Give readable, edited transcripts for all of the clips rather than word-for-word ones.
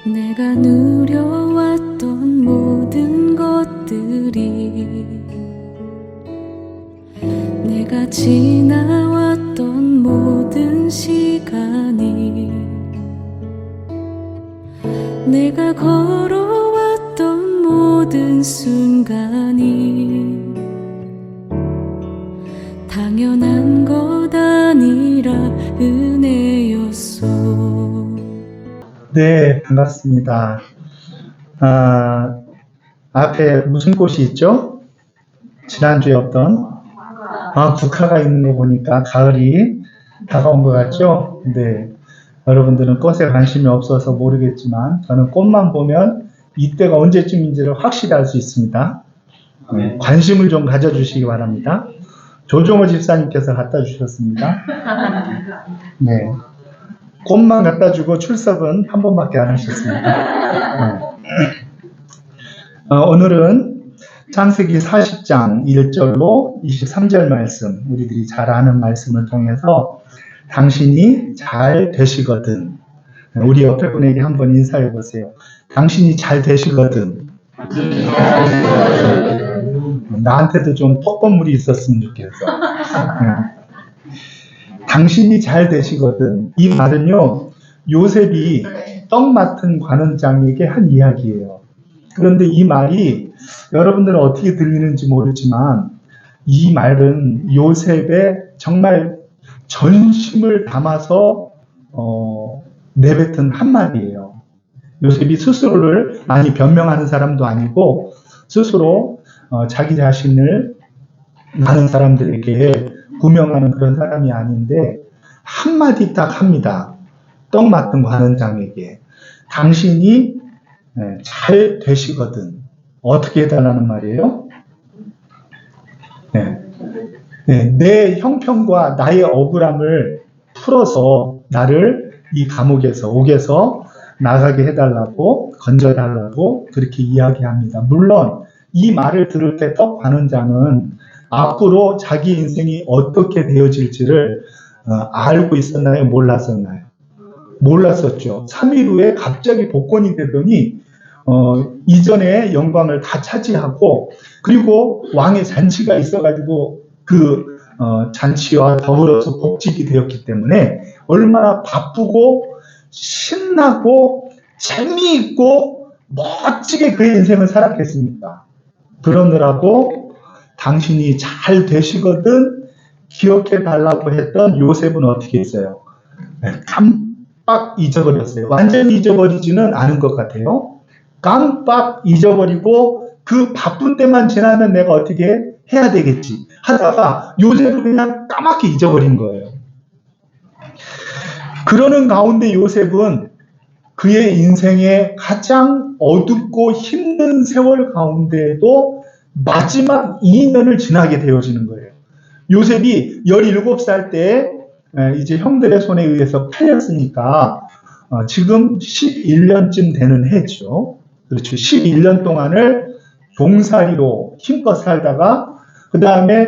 내가 누려왔던 모든 것들이, 내가 지나왔던 모든 시간이, 내가 걸어왔던 모든 순간이 당연한 것 아니라 은혜였소. 네, 반갑습니다. 앞에 무슨 꽃이 있죠? 지난주에 어떤? 국화가 있는 거 보니까 가을이 다가온 것 같죠? 네. 여러분들은 꽃에 관심이 없어서 모르겠지만, 저는 꽃만 보면 이때가 언제쯤인지를 확실히 알 수 있습니다. 관심을 좀 가져주시기 바랍니다. 조정호 집사님께서 갖다 주셨습니다. 네. 꽃만 갖다 주고 출석은 한 번밖에 안 하셨습니다. 오늘은 창세기 40장 1절로 23절 말씀, 우리들이 잘 아는 말씀을 통해서 당신이 잘 되시거든. 우리 옆에 분에게 한번 인사해 보세요. 당신이 잘 되시거든. 나한테도 좀 턱건물이 있었으면 좋겠어. 당신이 잘 되시거든. 이 말은요, 요셉이 떡 맡은 관원장에게 한 이야기예요. 그런데 이 말이 여러분들은 어떻게 들리는지 모르지만, 이 말은 요셉의 정말 전심을 담아서 내뱉은 한마디예요. 요셉이 스스로를 많이 변명하는 사람도 아니고, 스스로 자기 자신을 많은 사람들에게 구명하는 그런 사람이 아닌데, 한마디 딱 합니다. 떡 맡은 관원장에게. 당신이 잘 되시거든. 어떻게 해달라는 말이에요? 내 형편과 나의 억울함을 풀어서 나를 이 감옥에서, 옥에서 나가게 해달라고, 건져달라고 그렇게 이야기합니다. 물론 이 말을 들을 때 떡 관원장은 앞으로 자기 인생이 어떻게 되어질지를 알고 있었나요? 몰랐었나요? 몰랐었죠. 3일 후에 갑자기 복권이 되더니 이전의 영광을 다 차지하고, 그리고 왕의 잔치가 있어가지고 그 잔치와 더불어서 복직이 되었기 때문에 얼마나 바쁘고 신나고 재미있고 멋지게 그의 인생을 살았겠습니까? 그러느라고 당신이 잘 되시거든 기억해 달라고 했던 요셉은 어떻게 했어요? 깜빡 잊어버렸어요. 완전히 잊어버리지는 않은 것 같아요. 깜빡 잊어버리고 그 바쁜 때만 지나면 내가 어떻게 해야 되겠지 하다가 요셉을 그냥 까맣게 잊어버린 거예요. 그러는 가운데 요셉은 그의 인생의 가장 어둡고 힘든 세월 가운데에도 마지막 2년을 지나게 되어지는 거예요. 요셉이 17살 때 이제 형들의 손에 의해서 팔렸으니까 지금 11년쯤 되는 해죠. 그렇죠. 11년 동안을 종살이로 힘껏 살다가 그 다음에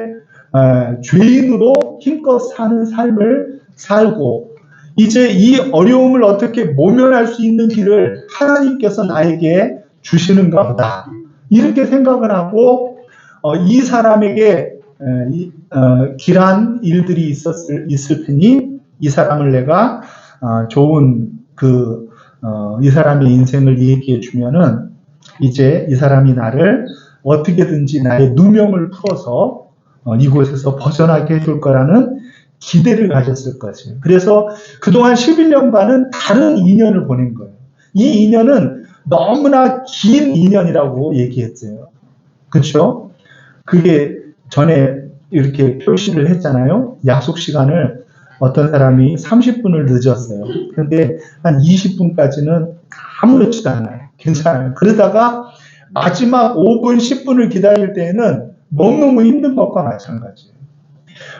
죄인으로 힘껏 사는 삶을 살고, 이제 이 어려움을 어떻게 모면할 수 있는 길을 하나님께서 나에게 주시는가 보다, 이렇게 생각을 하고 이 사람에게 길한 일들이 있을 테니 이 사람을 내가 좋은 이 사람의 인생을 얘기해 주면은 이제 이 사람이 나를 어떻게든지 나의 누명을 풀어서 이곳에서 벗어나게 해줄 거라는 기대를 가졌을 것이에요. 그래서 그동안 11년간은 다른 2년을 보낸 거예요. 이 2년은 너무나 긴 2년이라고 얘기했어요. 그렇죠? 그게 전에 이렇게 표시를 했잖아요. 약속 시간을 어떤 사람이 30분을 늦었어요. 그런데 한 20분까지는 아무렇지도 않아요. 괜찮아요. 그러다가 마지막 5분, 10분을 기다릴 때에는 너무너무 힘든 것과 마찬가지예요.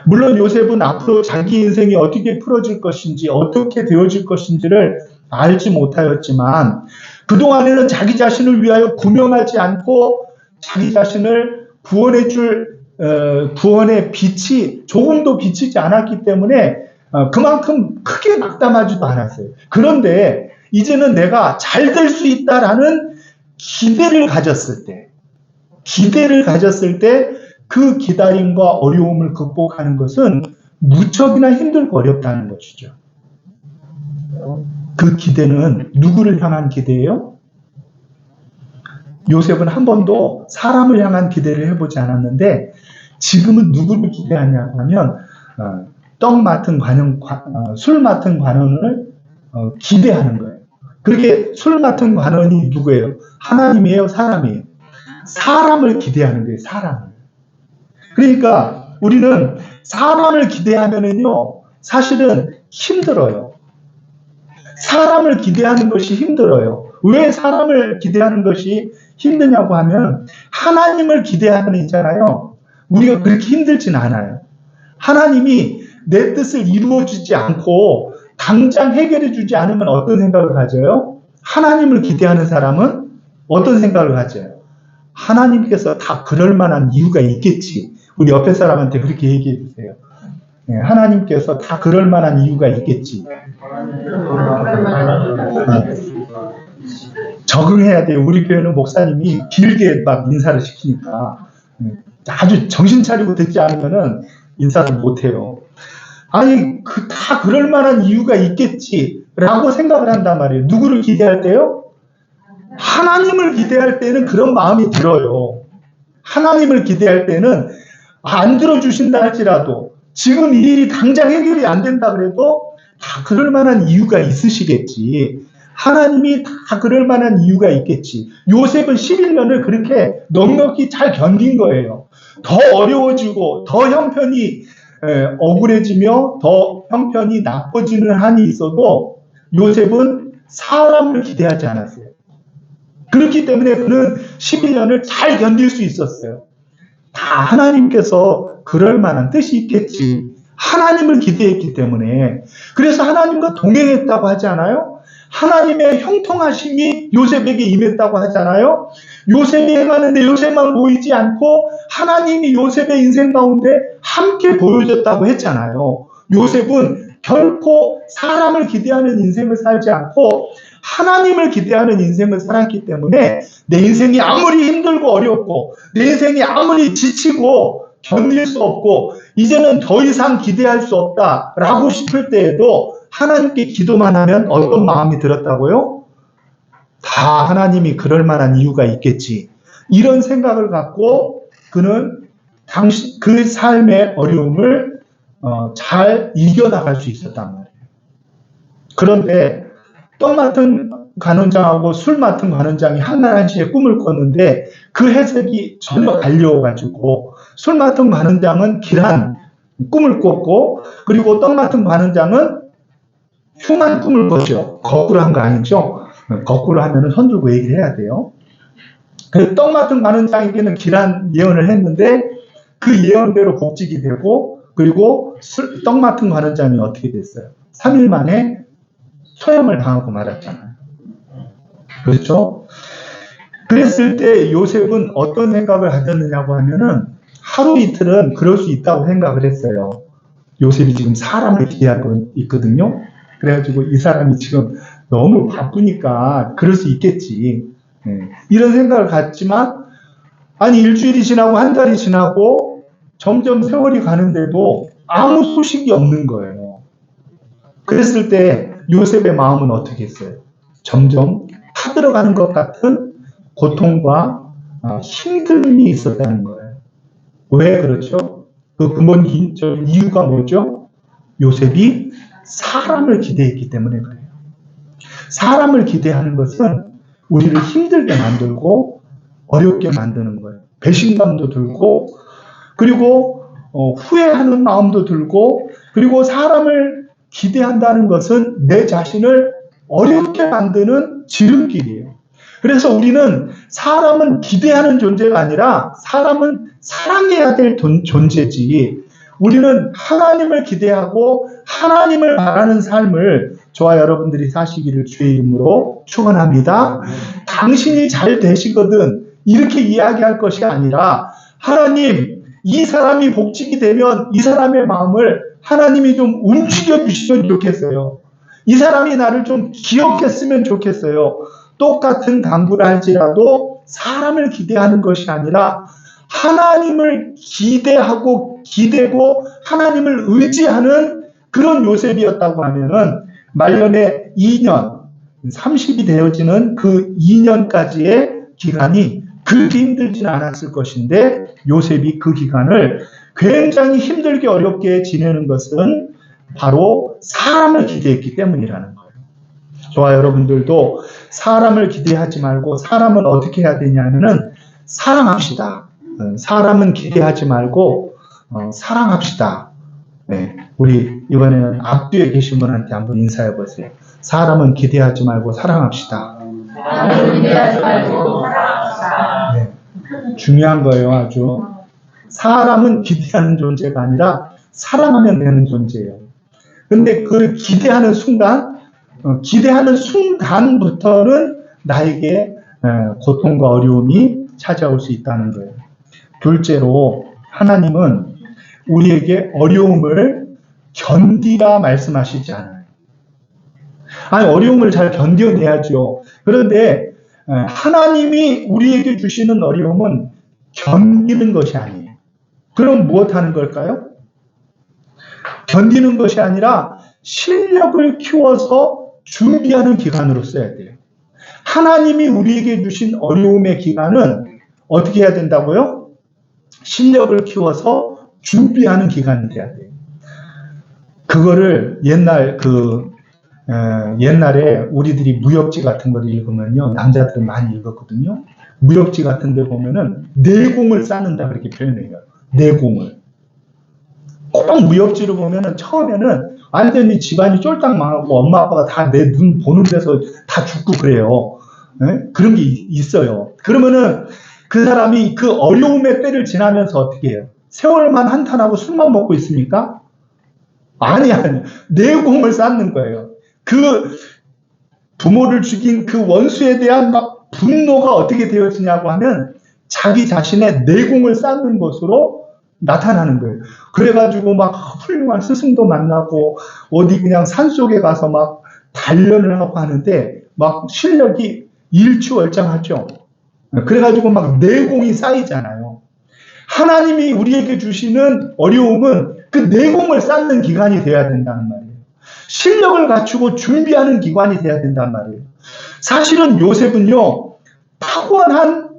물론 요셉은 앞으로 자기 인생이 어떻게 풀어질 것인지, 어떻게 되어질 것인지를 알지 못하였지만, 그동안에는 자기 자신을 위하여 구명하지 않고 자기 자신을 구원해줄 구원의 빛이 조금도 비치지 않았기 때문에 그만큼 크게 낙담하지도 않았어요. 그런데 이제는 내가 잘 될 수 있다라는 기대를 가졌을 때, 그 기다림과 어려움을 극복하는 것은 무척이나 힘들고 어렵다는 것이죠. 그 기대는 누구를 향한 기대예요? 요셉은 한 번도 사람을 향한 기대를 해보지 않았는데 지금은 누구를 기대하냐고 하면 술 맡은 관원을 기대하는 거예요. 그렇게 술 맡은 관원이 누구예요? 하나님이에요? 사람이에요? 사람을 기대하는 거예요. 사람을. 그러니까 우리는 사람을 기대하면은요, 사실은 힘들어요. 사람을 기대하는 것이 힘들어요. 왜 사람을 기대하는 것이 힘드냐고 하면 하나님을 기대하면 있잖아요. 우리가 그렇게 힘들진 않아요. 하나님이 내 뜻을 이루어주지 않고 당장 해결해 주지 않으면 어떤 생각을 가져요? 하나님을 기대하는 사람은 어떤 생각을 가져요? 하나님께서 다 그럴 만한 이유가 있겠지. 우리 옆에 사람한테 그렇게 얘기해 주세요. 하나님께서 다 그럴 만한 이유가 있겠지. 적응해야 돼요. 우리 교회는 목사님이 길게 막 인사를 시키니까 아주 정신 차리고 듣지 않으면은 인사를 못 해요. 아니, 다 그럴 만한 이유가 있겠지라고 생각을 한단 말이에요. 누구를 기대할 때요? 하나님을 기대할 때는 그런 마음이 들어요. 하나님을 기대할 때는 안 들어주신다 할지라도 지금 이 일이 당장 해결이 안 된다 그래도 다 그럴 만한 이유가 있으시겠지. 하나님이 다 그럴 만한 이유가 있겠지. 요셉은 11년을 그렇게 넉넉히 잘 견딘 거예요. 더 어려워지고 더 형편이 억울해지며 더 형편이 나빠지는 한이 있어도 요셉은 사람을 기대하지 않았어요. 그렇기 때문에 그는 11년을 잘 견딜 수 있었어요. 다 하나님께서 그럴 만한 뜻이 있겠지. 하나님을 기대했기 때문에. 그래서 하나님과 동행했다고 하지 않아요? 하나님의 형통하심이 요셉에게 임했다고 하잖아요. 요셉이 행하는데 요셉만 보이지 않고 하나님이 요셉의 인생 가운데 함께 보여줬다고 했잖아요. 요셉은 결코 사람을 기대하는 인생을 살지 않고 하나님을 기대하는 인생을 살았기 때문에 내 인생이 아무리 힘들고 어렵고 내 인생이 아무리 지치고 견딜 수 없고 이제는 더 이상 기대할 수 없다라고 싶을 때에도 하나님께 기도만 하면 어떤 마음이 들었다고요? 다 하나님이 그럴 만한 이유가 있겠지. 이런 생각을 갖고 그는 그 삶의 어려움을 잘 이겨나갈 수 있었단 말이에요. 그런데 떡 맡은 관원장하고 술 맡은 관원장이 한날 한시에 꿈을 꿨는데 그 해석이 전부 갈려가지고 술 맡은 관원장은 길한 꿈을 꿨고 그리고 떡 맡은 관원장은 흉한 꿈을 꿨죠. 거꾸로 한 거 아니죠? 거꾸로 하면 손 들고 얘기를 해야 돼요. 그 떡 맡은 관원장에게는 길한 예언을 했는데 그 예언대로 복직이 되고 그리고 떡 맡은 관원장이 어떻게 됐어요? 3일 만에 소형을 당하고 말았잖아요. 그렇죠? 그랬을 때 요셉은 어떤 생각을 가졌느냐고 하면은 하루 이틀은 그럴 수 있다고 생각을 했어요. 요셉이 지금 사람을 기대하고 있거든요. 그래가지고 이 사람이 지금 너무 바쁘니까 그럴 수 있겠지. 이런 생각을 갖지만 아니 일주일이 지나고 한 달이 지나고 점점 세월이 가는데도 아무 소식이 없는 거예요. 그랬을 때 요셉의 마음은 어떻게 했어요? 점점 타들어가는 것 같은 고통과 힘듦이 있었다는 거예요. 왜 그렇죠? 그 근본적인 이유가 뭐죠? 요셉이 사람을 기대했기 때문에 그래요. 사람을 기대하는 것은 우리를 힘들게 만들고 어렵게 만드는 거예요. 배신감도 들고 그리고 후회하는 마음도 들고 그리고 사람을 기대한다는 것은 내 자신을 어렵게 만드는 지름길이에요. 그래서 우리는 사람은 기대하는 존재가 아니라 사람은 사랑해야 될 존재지. 우리는 하나님을 기대하고 하나님을 바라는 삶을 저와 여러분들이 사시기를 주의 이름으로 축원합니다. 당신이 잘 되시거든 이렇게 이야기할 것이 아니라 하나님 이 사람이 복직이 되면 이 사람의 마음을 하나님이 좀 움직여 주시면 좋겠어요. 이 사람이 나를 좀 기억했으면 좋겠어요. 똑같은 당부를 할지라도 사람을 기대하는 것이 아니라 하나님을 기대하고 기대고 하나님을 의지하는 그런 요셉이었다고 하면은 말년에 2년, 30이 되어지는 그 2년까지의 기간이 그렇게 힘들지는 않았을 것인데 요셉이 그 기간을 굉장히 힘들게 어렵게 지내는 것은 바로 사람을 기대했기 때문이라는 거예요. 저와 여러분들도 사람을 기대하지 말고 사람은 어떻게 해야 되냐면은 사랑합시다. 사람은 기대하지 말고 사랑합시다. 네, 우리 이번에는 앞뒤에 계신 분한테 한번 인사해 보세요. 사람은 기대하지 말고 사랑합시다. 사람은 기대하지 말고 사랑합시다. 네, 중요한 거예요, 아주. 사람은 기대하는 존재가 아니라 사랑하면 되는 존재예요. 근데 그 기대하는 순간부터는 나에게 고통과 어려움이 찾아올 수 있다는 거예요. 둘째로 하나님은 우리에게 어려움을 견디라 말씀하시지 않아요. 아니, 어려움을 잘 견뎌내야죠. 그런데 하나님이 우리에게 주시는 어려움은 견디는 것이 아니에요. 그럼 무엇하는 걸까요? 견디는 것이 아니라 실력을 키워서 준비하는 기간으로 써야 돼요. 하나님이 우리에게 주신 어려움의 기간은 어떻게 해야 된다고요? 실력을 키워서 준비하는 기간이 돼야 돼요. 그거를 옛날에 우리들이 무협지 같은 걸 읽으면요, 남자들 많이 읽었거든요. 무협지 같은 데 보면은 내공을 쌓는다 그렇게 표현해요. 내공을. 꼭 무협지를 보면은 처음에는 완전히 집안이 쫄딱 망하고 엄마 아빠가 다 내 눈 보는 데서 다 죽고 그래요. 네? 그런 게 있어요. 그러면은 그 사람이 그 어려움의 때를 지나면서 어떻게 해요? 세월만 한탄하고 술만 먹고 있습니까? 아니. 내공을 쌓는 거예요. 그 부모를 죽인 그 원수에 대한 막 분노가 어떻게 되어지냐고 하면 자기 자신의 내공을 쌓는 것으로 나타나는 거예요. 그래가지고 막 훌륭한 스승도 만나고 어디 그냥 산속에 가서 막 단련을 하고 하는데 막 실력이 일취월장하죠. 그래가지고 막 내공이 쌓이잖아요. 하나님이 우리에게 주시는 어려움은 그 내공을 쌓는 기간이 돼야 된다는 말이에요. 실력을 갖추고 준비하는 기간이 돼야 된단 말이에요. 사실은 요셉은요, 타고난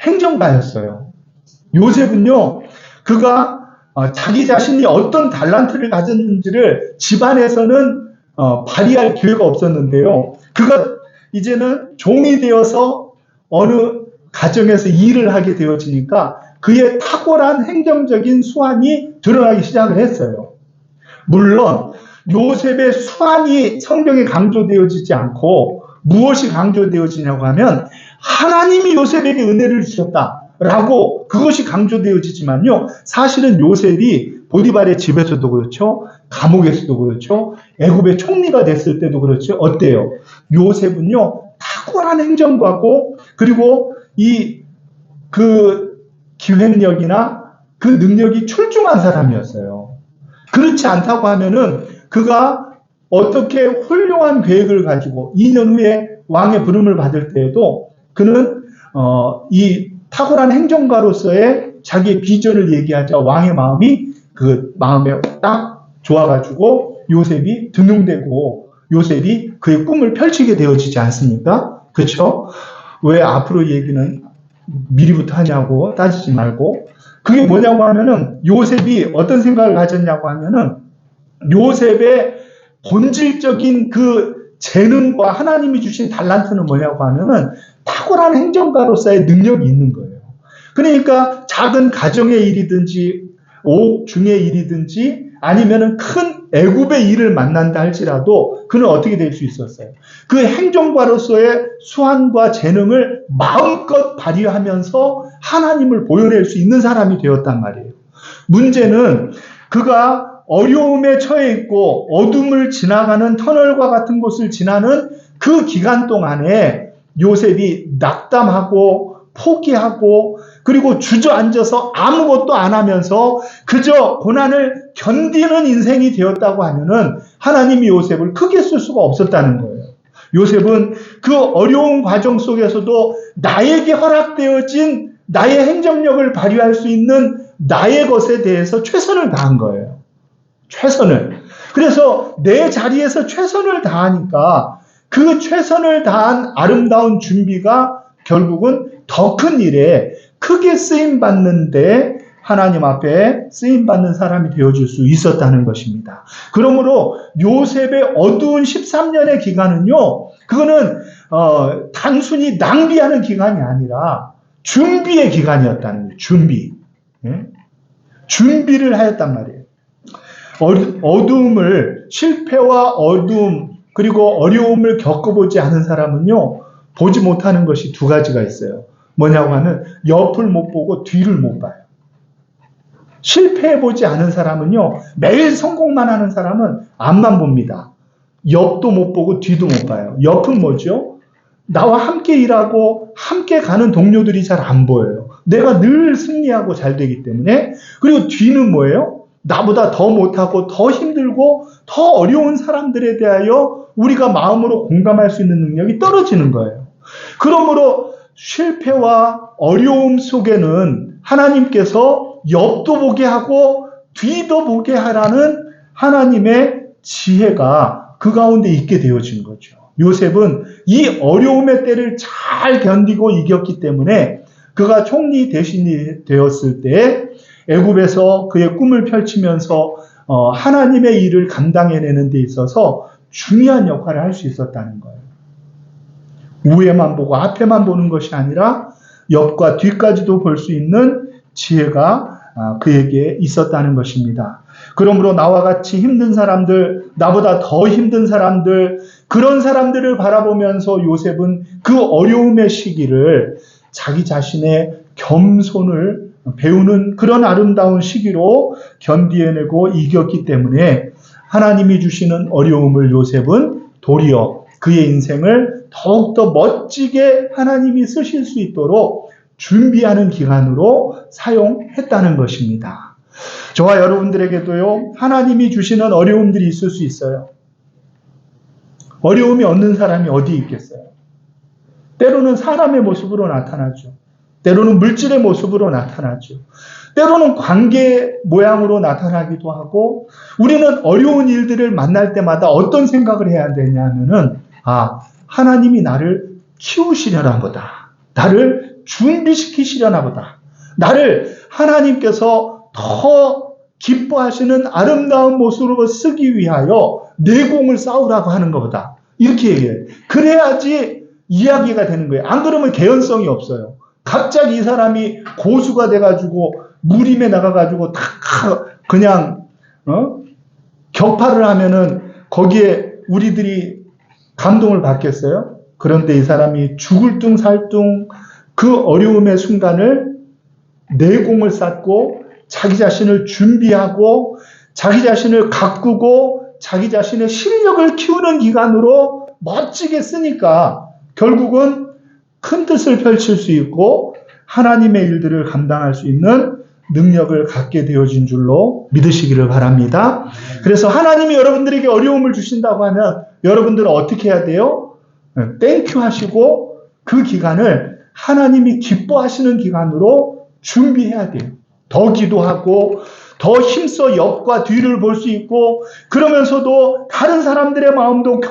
행정가였어요. 요셉은요, 그가 자기 자신이 어떤 달란트를 가졌는지를 집안에서는 발휘할 기회가 없었는데요. 그가 이제는 종이 되어서 어느 가정에서 일을 하게 되어지니까 그의 탁월한 행정적인 수완이 드러나기 시작을 했어요. 물론 요셉의 수완이 성경에 강조되어지지 않고 무엇이 강조되어지냐고 하면 하나님이 요셉에게 은혜를 주셨다라고 그것이 강조되어지지만요. 사실은 요셉이 보디발의 집에서도 그렇죠. 감옥에서도 그렇죠. 애굽의 총리가 됐을 때도 그렇죠. 어때요? 요셉은요. 탁월한 행정가고 그리고 그 기획력이나 그 능력이 출중한 사람이었어요. 그렇지 않다고 하면은 그가 어떻게 훌륭한 계획을 가지고 2년 후에 왕의 부름을 받을 때에도 그는 이 탁월한 행정가로서의 자기의 비전을 얘기하자 왕의 마음이 그 마음에 딱 좋아가지고 요셉이 등용되고 요셉이 그의 꿈을 펼치게 되어지지 않습니까? 그렇죠? 왜 앞으로 얘기는 미리부터 하냐고 따지지 말고 그게 뭐냐고 하면은 요셉이 어떤 생각을 가졌냐고 하면은 요셉의 본질적인 그 재능과 하나님이 주신 달란트는 뭐냐고 하면은 탁월한 행정가로서의 능력이 있는 거예요. 그러니까 작은 가정의 일이든지 옥중의 일이든지 아니면은 큰 애굽의 일을 만난다 할지라도 그는 어떻게 될 수 있었어요? 그 행정가로서의 수완과 재능을 마음껏 발휘하면서 하나님을 보여낼 수 있는 사람이 되었단 말이에요. 문제는 그가 어려움에 처해 있고 어둠을 지나가는 터널과 같은 곳을 지나는 그 기간 동안에 요셉이 낙담하고 포기하고 그리고 주저앉아서 아무것도 안 하면서 그저 고난을 견디는 인생이 되었다고 하면은 하나님이 요셉을 크게 쓸 수가 없었다는 거예요. 요셉은 그 어려운 과정 속에서도 나에게 허락되어진 나의 행정력을 발휘할 수 있는 나의 것에 대해서 최선을 다한 거예요. 최선을. 그래서 내 자리에서 최선을 다하니까 그 최선을 다한 아름다운 준비가 결국은 더 큰 일에 크게 쓰임받는데 하나님 앞에 쓰임받는 사람이 되어줄 수 있었다는 것입니다. 그러므로 요셉의 어두운 13년의 기간은요, 그거는 단순히 낭비하는 기간이 아니라 준비의 기간이었다는 거예요. 준비. 예? 준비를 하였단 말이에요. 어두움을, 실패와 어두움, 그리고 어려움을 겪어보지 않은 사람은요, 보지 못하는 것이 두 가지가 있어요. 뭐냐고 하면 옆을 못 보고 뒤를 못 봐요. 실패해보지 않은 사람은요, 매일 성공만 하는 사람은 앞만 봅니다. 옆도 못 보고 뒤도 못 봐요. 옆은 뭐죠? 나와 함께 일하고 함께 가는 동료들이 잘 안 보여요. 내가 늘 승리하고 잘 되기 때문에. 그리고 뒤는 뭐예요? 나보다 더 못하고 더 힘들고 더 어려운 사람들에 대하여 우리가 마음으로 공감할 수 있는 능력이 떨어지는 거예요. 그러므로 실패와 어려움 속에는 하나님께서 옆도 보게 하고 뒤도 보게 하라는 하나님의 지혜가 그 가운데 있게 되어진 거죠. 요셉은 이 어려움의 때를 잘 견디고 이겼기 때문에 그가 총리 대신이 되었을 때 애굽에서 그의 꿈을 펼치면서 하나님의 일을 감당해내는 데 있어서 중요한 역할을 할 수 있었다는 거예요. 위에만 보고 앞에만 보는 것이 아니라 옆과 뒤까지도 볼 수 있는 지혜가 그에게 있었다는 것입니다. 그러므로 나와 같이 힘든 사람들, 나보다 더 힘든 사람들, 그런 사람들을 바라보면서 요셉은 그 어려움의 시기를 자기 자신의 겸손을 배우는 그런 아름다운 시기로 견디해내고 이겼기 때문에 하나님이 주시는 어려움을 요셉은 도리어 그의 인생을 더욱더 멋지게 하나님이 쓰실 수 있도록 준비하는 기간으로 사용했다는 것입니다. 저와 여러분들에게도요, 하나님이 주시는 어려움들이 있을 수 있어요. 어려움이 없는 사람이 어디 있겠어요? 때로는 사람의 모습으로 나타나죠. 때로는 물질의 모습으로 나타나죠. 때로는 관계 모양으로 나타나기도 하고, 우리는 어려운 일들을 만날 때마다 어떤 생각을 해야 되냐면은, 하나님이 나를 키우시려나 보다. 나를 준비시키시려나 보다. 나를 하나님께서 더 기뻐하시는 아름다운 모습으로 쓰기 위하여 내공을 쌓으라고 하는 것보다. 이렇게 얘기해요. 그래야지 이야기가 되는 거예요. 안 그러면 개연성이 없어요. 갑자기 이 사람이 고수가 돼가지고 무림에 나가가지고 다 그냥 격파를 하면은 거기에 우리들이 감동을 받겠어요? 그런데 이 사람이 죽을 둥 살 둥 그 어려움의 순간을 내공을 쌓고 자기 자신을 준비하고 자기 자신을 가꾸고 자기 자신의 실력을 키우는 기간으로 멋지게 쓰니까 결국은 큰 뜻을 펼칠 수 있고 하나님의 일들을 감당할 수 있는 능력을 갖게 되어진 줄로 믿으시기를 바랍니다. 그래서 하나님이 여러분들에게 어려움을 주신다고 하면 여러분들은 어떻게 해야 돼요? 땡큐 하시고 그 기간을 하나님이 기뻐하시는 기간으로 준비해야 돼요. 더 기도하고 더 힘써 옆과 뒤를 볼 수 있고 그러면서도 다른 사람들의 마음도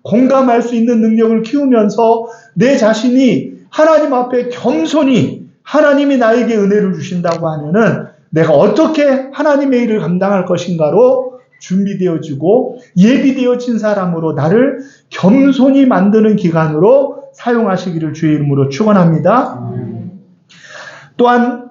공감할 수 있는 능력을 키우면서 내 자신이 하나님 앞에 겸손히 하나님이 나에게 은혜를 주신다고 하면은 내가 어떻게 하나님의 일을 감당할 것인가로 준비되어지고 예비되어진 사람으로 나를 겸손히 만드는 기간으로 사용하시기를 주의 이름으로 축원합니다. 또한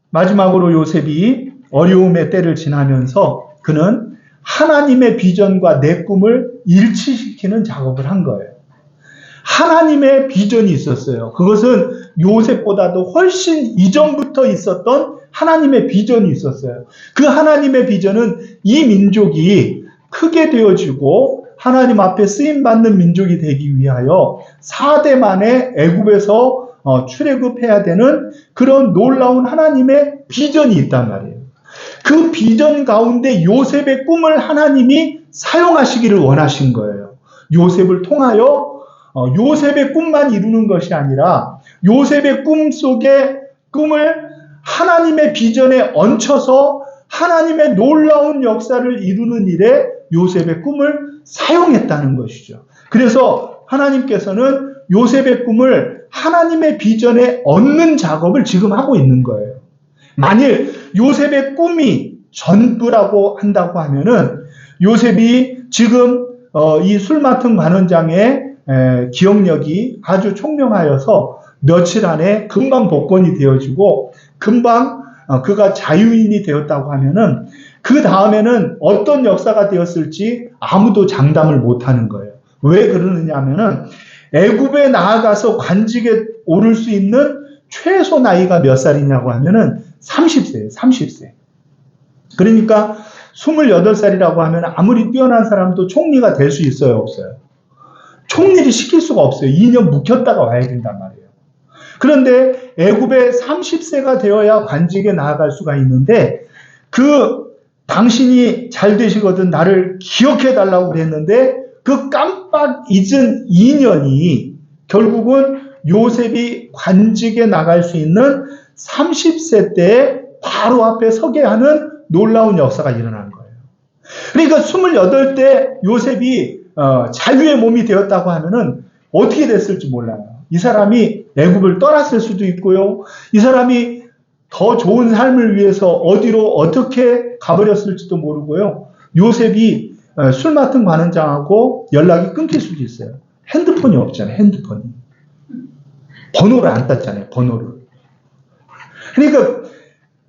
마지막으로 요셉이 어려움의 때를 지나면서 그는 하나님의 비전과 내 꿈을 일치시키는 작업을 한 거예요. 하나님의 비전이 있었어요. 그것은 요셉보다도 훨씬 이전부터 있었던 하나님의 비전이 있었어요. 그 하나님의 비전은 이 민족이 크게 되어지고 하나님 앞에 쓰임받는 민족이 되기 위하여 4대 만에 애굽에서 출애굽해야 되는 그런 놀라운 하나님의 비전이 있단 말이에요. 그 비전 가운데 요셉의 꿈을 하나님이 사용하시기를 원하신 거예요. 요셉을 통하여 요셉의 꿈만 이루는 것이 아니라 요셉의 꿈 속에 꿈을 하나님의 비전에 얹혀서 하나님의 놀라운 역사를 이루는 일에 요셉의 꿈을 사용했다는 것이죠. 그래서 하나님께서는 요셉의 꿈을 하나님의 비전에 얹는 작업을 지금 하고 있는 거예요. 만일 요셉의 꿈이 전부라고 한다고 하면은 요셉이 지금 이 술 맡은 관원장의 기억력이 아주 총명하여서 며칠 안에 금방 복권이 되어지고 금방 그가 자유인이 되었다고 하면은 그 다음에는 어떤 역사가 되었을지 아무도 장담을 못하는 거예요. 왜 그러느냐 하면은 애굽에 나아가서 관직에 오를 수 있는 최소 나이가 몇 살이냐고 하면은 30세예요. 30세. 그러니까 28살이라고 하면 아무리 뛰어난 사람도 총리가 될 수 있어요, 없어요? 총리를 시킬 수가 없어요. 2년 묵혔다가 와야 된단 말이에요. 그런데 애굽에 30세가 되어야 관직에 나아갈 수가 있는데 당신이 잘 되시거든 나를 기억해 달라고 그랬는데 그 깜빡 잊은 2년이 결국은 요셉이 관직에 나갈 수 있는 30세 때에 바로 앞에 서게 하는 놀라운 역사가 일어나는 거예요. 그러니까 28대 요셉이 자유의 몸이 되었다고 하면은 어떻게 됐을지 몰라요. 이 사람이 애굽을 떠났을 수도 있고요. 이 사람이 더 좋은 삶을 위해서 어디로 어떻게 가버렸을지도 모르고요. 요셉이 술 맡은 관원장하고 연락이 끊길 수도 있어요. 핸드폰이 없잖아요. 핸드폰이. 번호를 안 땄잖아요. 번호를. 그러니까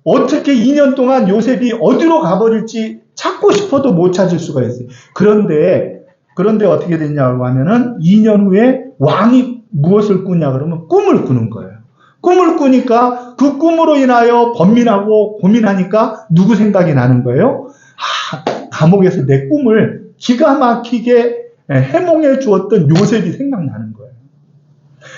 어떻게 2년 동안 요셉이 어디로 가버릴지 찾고 싶어도 못 찾을 수가 있어요. 그런데 어떻게 됐냐고 하면은 2년 후에 왕이 무엇을 꾸냐 그러면 꿈을 꾸는 거예요. 꿈을 꾸니까 그 꿈으로 인하여 번민하고 고민하니까 누구 생각이 나는 거예요? 감옥에서 내 꿈을 기가 막히게 해몽해 주었던 요셉이 생각나는 거예요.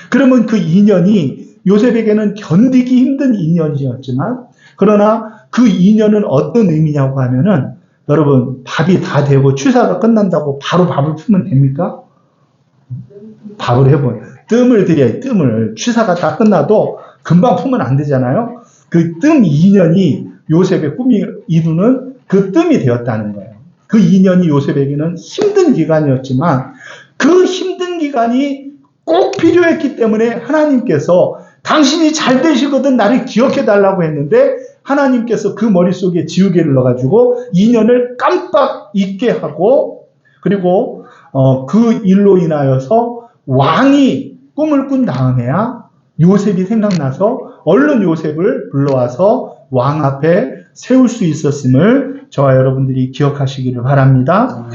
그러면 그 2년이 요셉에게는 견디기 힘든 2년이었지만 그러나 그 2년은 어떤 의미냐고 하면은 여러분 밥이 다 되고 취사가 끝난다고 바로 밥을 풀면 됩니까? 밥을 해보면 뜸을 들여야 뜸을 취사가 다 끝나도 금방 풀면 안 되잖아요. 그 뜸 2년이 요셉의 꿈이 이루는 그 뜸이 되었다는 거예요. 그 2년이 요셉에게는 힘든 기간이었지만 그 힘든 기간이 꼭 필요했기 때문에 하나님께서 당신이 잘 되시거든 나를 기억해 달라고 했는데 하나님께서 그 머릿속에 지우개를 넣어가지고 2년을 깜빡 잊게 하고 그리고 그 일로 인하여서 왕이 꿈을 꾼 다음에야 요셉이 생각나서 얼른 요셉을 불러와서 왕 앞에 세울 수 있었음을 저와 여러분들이 기억하시기를 바랍니다.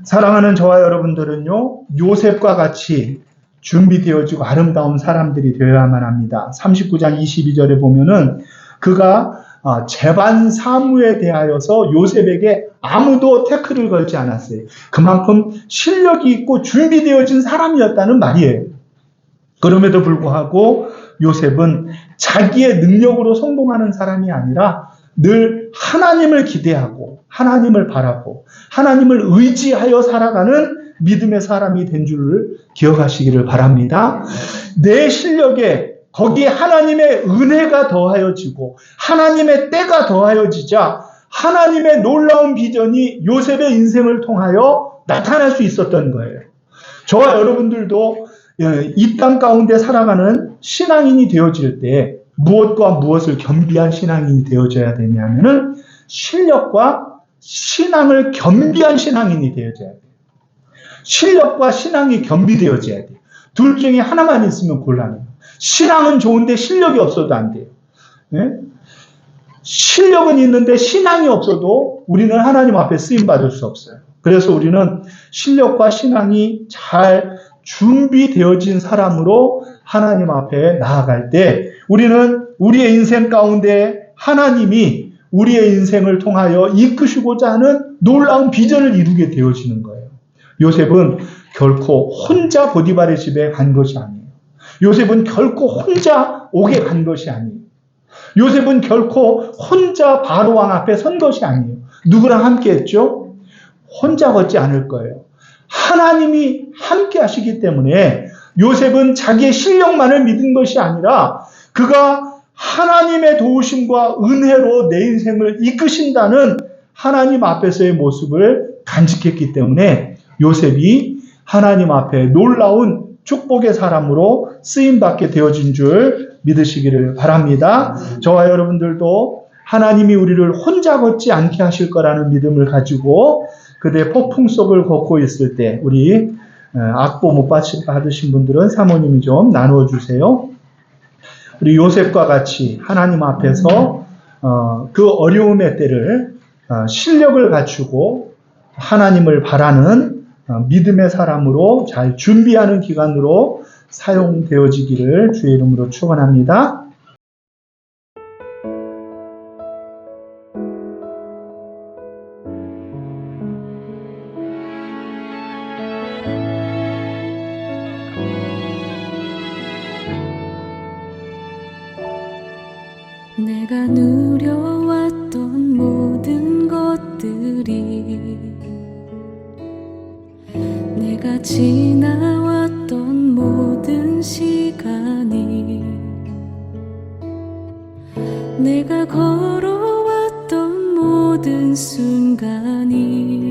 사랑하는 저와 여러분들은요, 요셉과 같이 준비되어지고 아름다운 사람들이 되어야만 합니다. 39장 22절에 보면은 그가 재반 사무에 대하여서 요셉에게 아무도 태클을 걸지 않았어요. 그만큼 실력이 있고 준비되어진 사람이었다는 말이에요. 그럼에도 불구하고 요셉은 자기의 능력으로 성공하는 사람이 아니라 늘 하나님을 기대하고 하나님을 바라고 하나님을 의지하여 살아가는 믿음의 사람이 된 줄을 기억하시기를 바랍니다. 내 실력에 거기에 하나님의 은혜가 더하여지고 하나님의 때가 더하여지자 하나님의 놀라운 비전이 요셉의 인생을 통하여 나타날 수 있었던 거예요. 저와 여러분들도 이 땅 가운데 살아가는 신앙인이 되어질 때 무엇과 무엇을 겸비한 신앙인이 되어져야 되냐면은 실력과 신앙을 겸비한 신앙인이 되어져야 돼요. 실력과 신앙이 겸비되어져야 돼요. 둘 중에 하나만 있으면 곤란해요. 신앙은 좋은데 실력이 없어도 안 돼요. 네? 실력은 있는데 신앙이 없어도 우리는 하나님 앞에 쓰임받을 수 없어요. 그래서 우리는 실력과 신앙이 잘 준비되어진 사람으로 하나님 앞에 나아갈 때 우리는 우리의 인생 가운데 하나님이 우리의 인생을 통하여 이끄시고자 하는 놀라운 비전을 이루게 되어지는 거예요. 요셉은 결코 혼자 보디발의 집에 간 것이 아니에요. 요셉은 결코 혼자 옥에 간 것이 아니에요. 요셉은 결코 혼자 바로왕 앞에 선 것이 아니에요. 누구랑 함께 했죠? 혼자 걷지 않을 거예요. 하나님이 함께 하시기 때문에 요셉은 자기의 실력만을 믿은 것이 아니라 그가 하나님의 도우심과 은혜로 내 인생을 이끄신다는 하나님 앞에서의 모습을 간직했기 때문에 요셉이 하나님 앞에 놀라운 축복의 사람으로 쓰임받게 되어진 줄 믿으시기를 바랍니다. 저와 여러분들도 하나님이 우리를 혼자 걷지 않게 하실 거라는 믿음을 가지고 그대 폭풍 속을 걷고 있을 때 우리 악보 못 받으신 분들은 사모님이 좀 나누어 주세요. 우리 요셉과 같이 하나님 앞에서 그 어려움의 때를 실력을 갖추고 하나님을 바라는 믿음의 사람으로 잘 준비하는 기간으로 사용되어지기를 주의 이름으로 축원합니다. 내가 누려왔던 모든 것들이 내가 지나왔던 모든 시간이 내가 걸어왔던 모든 순간이